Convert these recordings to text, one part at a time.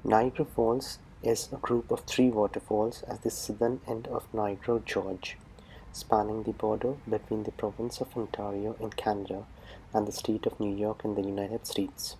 Niagara Falls is a group of three waterfalls at the southern end of Niagara Gorge, spanning the border between the province of Ontario in Canada and the state of New York in the United States.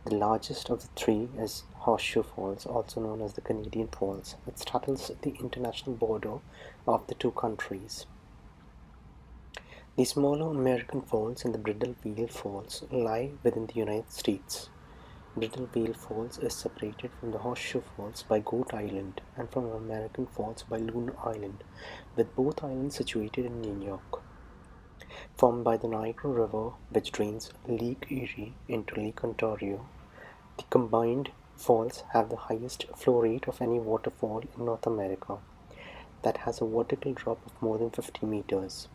The largest of the three is Horseshoe Falls, also known as the Canadian Falls. It straddles the international border of the two countries. The smaller American Falls and the Bridal Veil Falls lie within the United States. Bridal Veil Falls is separated from the Horseshoe Falls by Goat Island and from American Falls by Loon Island, with both islands situated in New York. Formed by the Niagara River, which drains Lake Erie into Lake Ontario, the combined falls have the highest flow rate of any waterfall in North America, that has a vertical drop of more than 50 meters.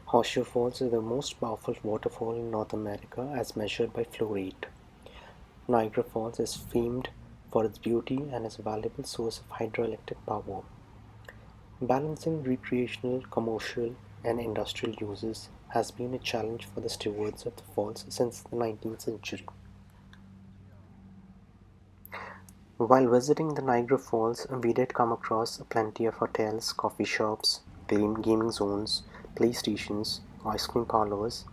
Horseshoe Falls is the most powerful waterfall in North America as measured by flow rate. Niagara Falls is famed for its beauty and is a valuable source of hydroelectric power. Balancing recreational, commercial, and industrial uses has been a challenge for the stewards of the falls since the 19th century. While visiting the Niagara Falls, we did come across plenty of hotels, coffee shops, gaming zones, playstations, ice cream parlors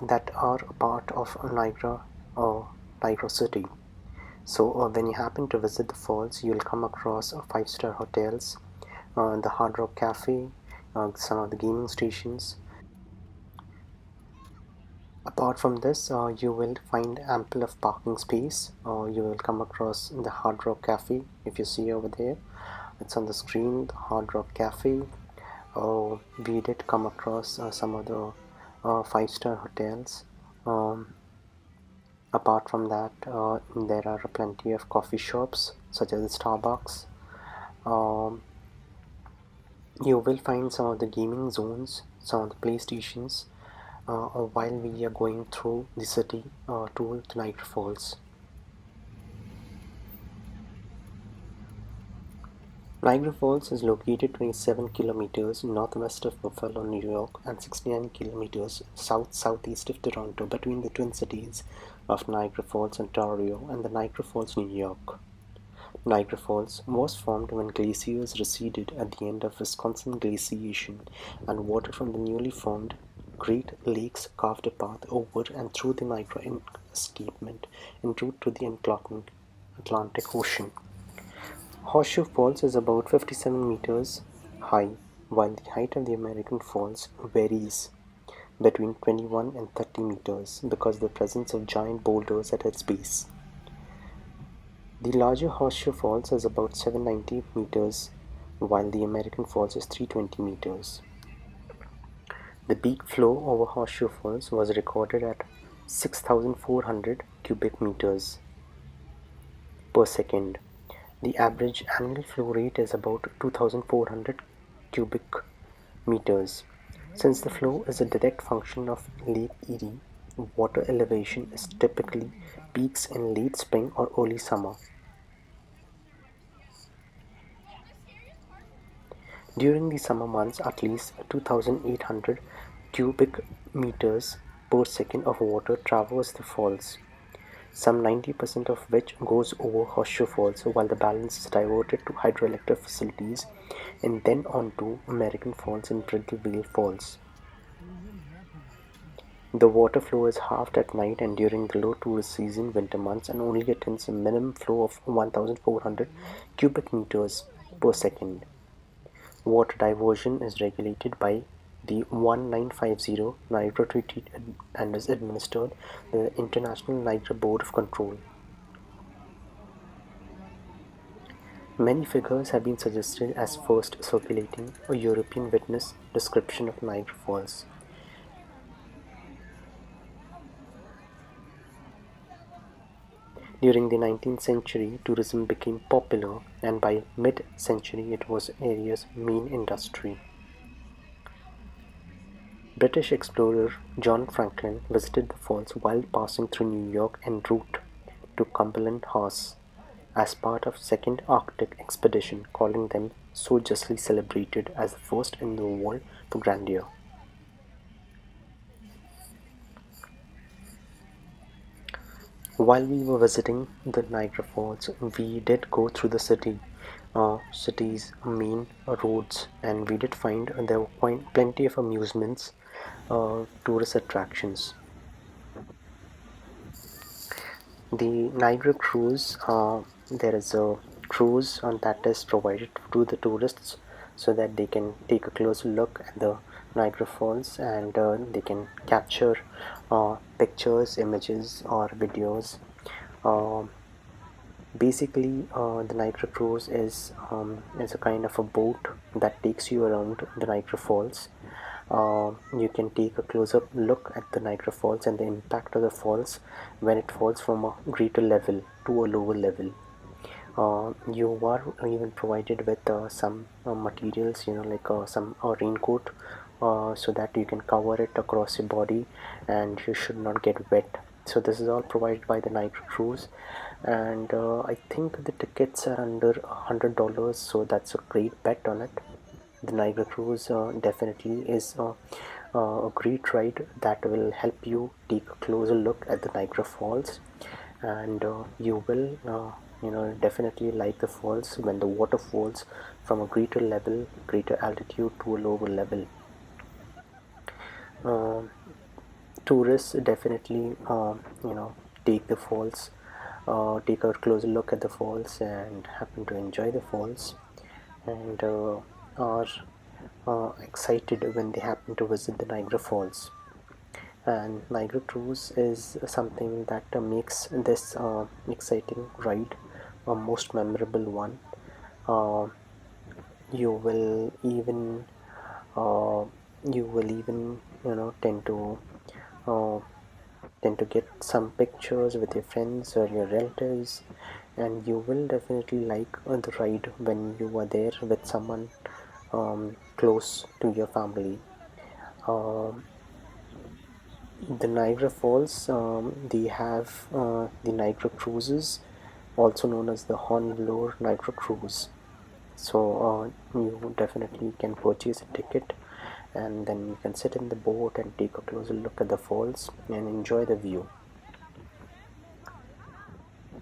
that are a part of Niagara City. So when you happen to visit the falls, you'll come across five-star hotels, the Hard Rock Cafe, some of the gaming stations. Apart from this, you will find ample of parking space. You will come across the Hard Rock Cafe. If you see over there, it's on the screen, the Hard Rock Cafe. We did come across some of the five-star hotels. Apart from that, there are plenty of coffee shops such as Starbucks. You will find some of the gaming zones, some of the playstations while we are going through the city to the Niagara Falls. Niagara Falls is located 27 kilometers northwest of Buffalo, New York, and 69 kilometers south-southeast of Toronto, between the twin cities of Niagara Falls, Ontario, and the Niagara Falls, New York. Niagara Falls was formed when glaciers receded at the end of Wisconsin glaciation, and water from the newly formed Great Lakes carved a path over and through the Niagara escarpment en route to the Atlantic Ocean. Horseshoe Falls is about 57 meters high, while the height of the American Falls varies between 21 and 30 meters because of the presence of giant boulders at its base. The larger Horseshoe Falls is about 790 meters, while the American Falls is 320 meters. The peak flow over Horseshoe Falls was recorded at 6,400 cubic meters per second. The average annual flow rate is about 2,400 cubic meters. Since the flow is a direct function of Lake Erie, water elevation is typically peaks in late spring or early summer. During the summer months, at least 2,800 cubic meters per second of water traverses the falls, some 90% of which goes over Horseshoe Falls, while the balance is diverted to hydroelectric facilities and then on to American Falls and Bridal Veil Falls. The water flow is halved at night and during the low tourist season winter months and only attains a minimum flow of 1,400 cubic meters per second. Water diversion is regulated by the 1950 Niagara Treaty and is administered by the International Niagara Board of Control. Many figures have been suggested as first circulating a European witness description of Niagara Falls. During the 19th century, tourism became popular, and by mid-century it was the area's main industry. British explorer John Franklin visited the falls while passing through New York en route to Cumberland House as part of Second Arctic Expedition, calling them so justly celebrated as the first in the world for grandeur. While we were visiting the Niagara Falls, we did go through the city's main roads, and we did find there were quite plenty of amusements, tourist attractions. The Niagara cruise, there is a cruise that is provided to the tourists so that they can take a closer look at the Niagara Falls, and they can capture pictures, images, or videos. Um Basically, the Niagara cruise is a kind of a boat that takes you around the Niagara Falls. You can take a close-up look at the Niagara Falls and the impact of the falls when it falls from a greater level to a lower level. You are even provided with some materials, like some raincoat, so that you can cover it across your body and you should not get wet. So this is all provided by the Niagara cruise, and I think the tickets are under $100, so that's a great bet on it. The Niagara cruise definitely is a great ride that will help you take a closer look at the Niagara Falls, and you will definitely like the falls when the water falls from a greater level, greater altitude to a lower level. Um Tourists definitely take the falls, take a closer look at the falls and happen to enjoy the falls, and are excited when they happen to visit the Niagara Falls. And Niagara Cruise is something that makes this exciting ride a most memorable one. Uh, you will even uh, uh, tend to get some pictures with your friends or your relatives, and you will definitely like the ride when you are there with someone close to your family. Um, the Niagara Falls, they have the Niagara Cruises, also known as the Hornblower Niagara Cruise. So you definitely can purchase a ticket, and then you can sit in the boat and take a closer look at the falls and enjoy the view.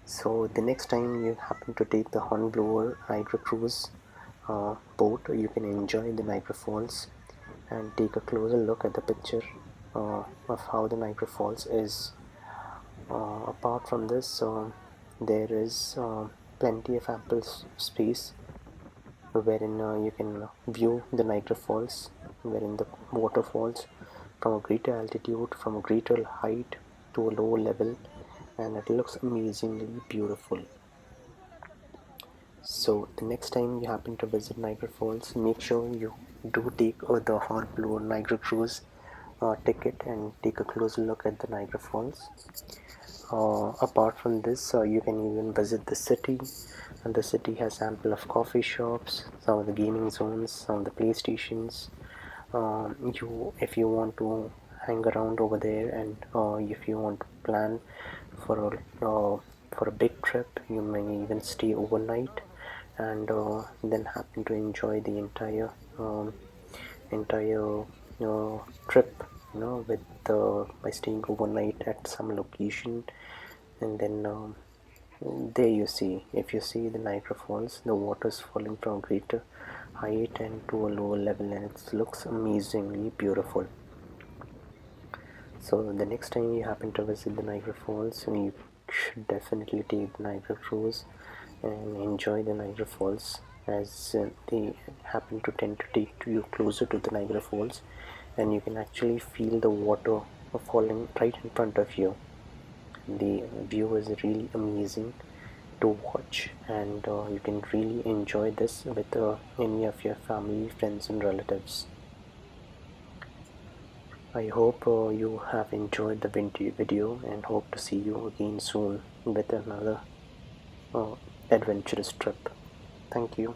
So the next time you happen to take the Hornblower Niagara Cruise boat, you can enjoy the Niagara Falls and take a closer look at the picture of how the Niagara Falls is. Apart from this, there is plenty of ample space wherein you can view the Niagara Falls, wherein the water falls from a greater altitude, from a greater height to a lower level, and it looks amazingly beautiful. So the next time you happen to visit Niagara Falls, make sure you do take the Hornblower Niagara Cruise ticket and take a closer look at the Niagara Falls. Apart from this, you can even visit the city, and the city has ample of coffee shops, some of the gaming zones, some of the playstations. If you want to hang around over there, and if you want to plan for a big trip, you may even stay overnight, and then happen to enjoy the entire trip, with by staying overnight at some location, and then there you see, if you see the Niagara Falls, the water is falling from greater height and to a lower level, and it looks amazingly beautiful. So the next time you happen to visit the Niagara Falls, you should definitely take the Niagara cruise and enjoy the Niagara Falls, as they happen to tend to take you closer to the Niagara Falls, and you can actually feel the water falling right in front of you. The view is really amazing to watch, and you can really enjoy this with any of your family, friends, and relatives. I hope you have enjoyed the video, and hope to see you again soon with another adventurous trip. Thank you.